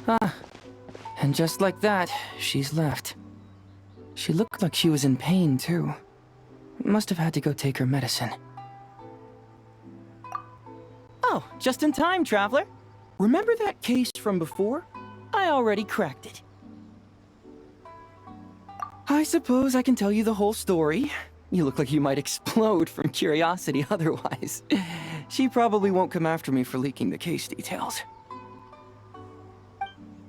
Ah, and just like that, she's left. She looked like she was in pain, too. Must have had to go take her medicine. Oh, just in time, Traveler. Remember that case from before? I already cracked it. I suppose I can tell you the whole story. You look like you might explode from curiosity otherwise. She probably won't come after me for leaking the case details.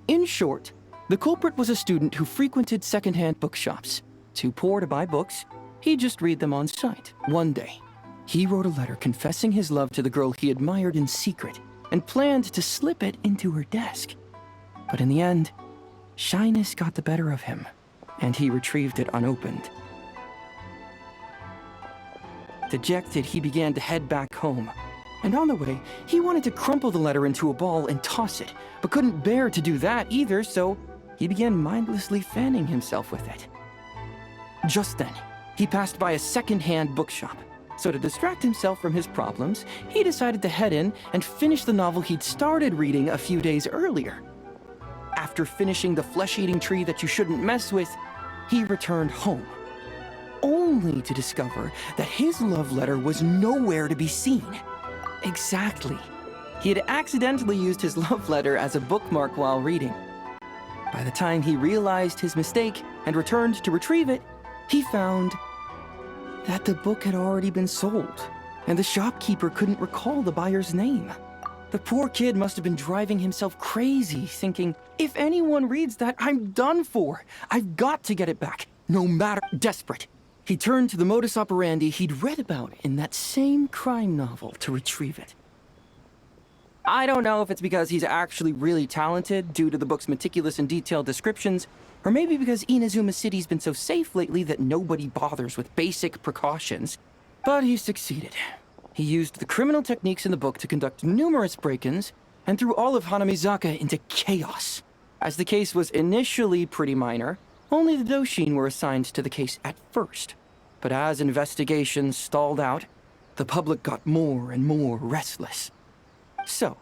In short, the culprit was a student who frequented secondhand bookshops. Too poor to buy books, he'd just read them on site. One day, he wrote a letter confessing his love to the girl he admired in secret and planned to slip it into her desk. But in the end, shyness got the better of him, and he retrieved it unopened. Dejected, he began to head back home. And on the way, he wanted to crumple the letter into a ball and toss it, but couldn't bear to do that either, so he began mindlessly fanning himself with it. Just then, he passed by a second-hand bookshop. So to distract himself from his problems, he decided to head in and finish the novel he'd started reading a few days earlier. After finishing The Flesh-Eating Tree That You Shouldn't Mess With, he returned home, only to discover that his love letter was nowhere to be seen. Exactly. He had accidentally used his love letter as a bookmark while reading. By the time he realized his mistake and returned to retrieve it, he found that the book had already been sold, and the shopkeeper couldn't recall the buyer's name. The poor kid must have been driving himself crazy, thinking, if anyone reads that, I'm done for. I've got to get it back, no matter. Desperate, he turned to the modus operandi he'd read about in that same crime novel to retrieve it. I don't know if it's because he's actually really talented due to the book's meticulous and detailed descriptions, or maybe because Inazuma City's been so safe lately that nobody bothers with basic precautions, but he succeeded. He used the criminal techniques in the book to conduct numerous break-ins and threw all of Hanamizaka into chaos. As the case was initially pretty minor, only the Doshin were assigned to the case at first. But as investigations stalled out, the public got more and more restless. So,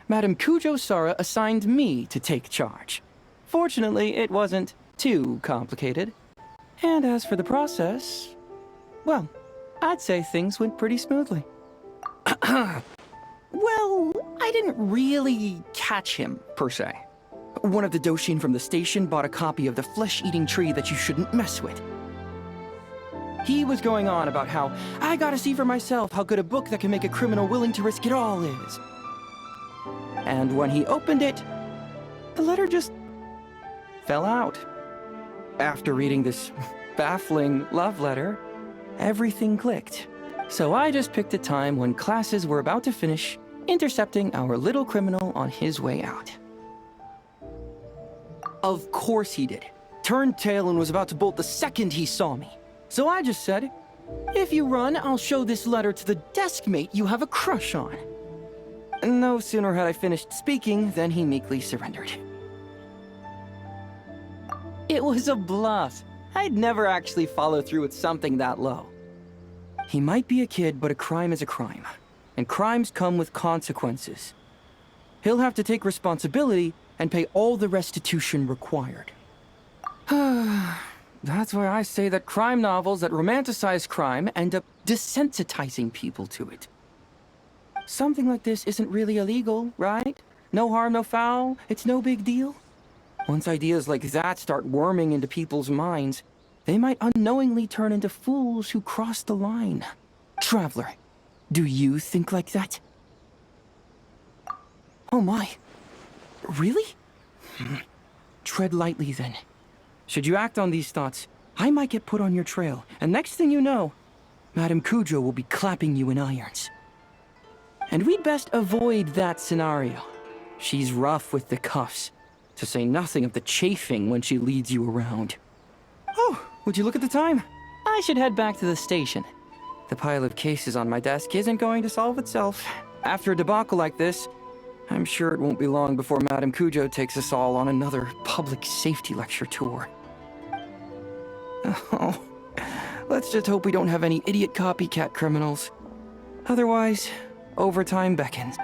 Madame Kujo-Sara assigned me to take charge. Fortunately, it wasn't too complicated. And as for the process, well, I'd say things went pretty smoothly. Well, I didn't really catch him, per se. One of the Doshin from the station bought a copy of The Flesh-Eating Tree That You Shouldn't Mess With. He was going on about how, I gotta see for myself how good a book that can make a criminal willing to risk it all is. And when he opened it, the letter just fell out. After reading this baffling love letter, everything clicked. So I just picked a time when classes were about to finish, intercepting our little criminal on his way out. Of course he did. Turned tail and was about to bolt the second he saw me. So I just said, if you run, I'll show this letter to the desk mate you have a crush on. No sooner had I finished speaking than he meekly surrendered. It was a bluff. I'd never actually follow through with something that low. He might be a kid, but a crime is a crime. And crimes come with consequences. He'll have to take responsibility and pay all the restitution required. That's why I say that crime novels that romanticize crime end up desensitizing people to it. Something like this isn't really illegal, right? No harm, no foul, it's no big deal. Once ideas like that start worming into people's minds, they might unknowingly turn into fools who cross the line. Traveler, do you think like that? Oh my. Really? Tread lightly then. Should you act on these thoughts, I might get put on your trail, and next thing you know, Madame Kujo will be clapping you in irons. And we'd best avoid that scenario. She's rough with the cuffs, to say nothing of the chafing when she leads you around. Oh, would you look at the time? I should head back to the station. The pile of cases on my desk isn't going to solve itself. After a debacle like this, I'm sure it won't be long before Madame Kujo takes us all on another public safety lecture tour. Oh, let's just hope we don't have any idiot copycat criminals. Otherwise, overtime beckons.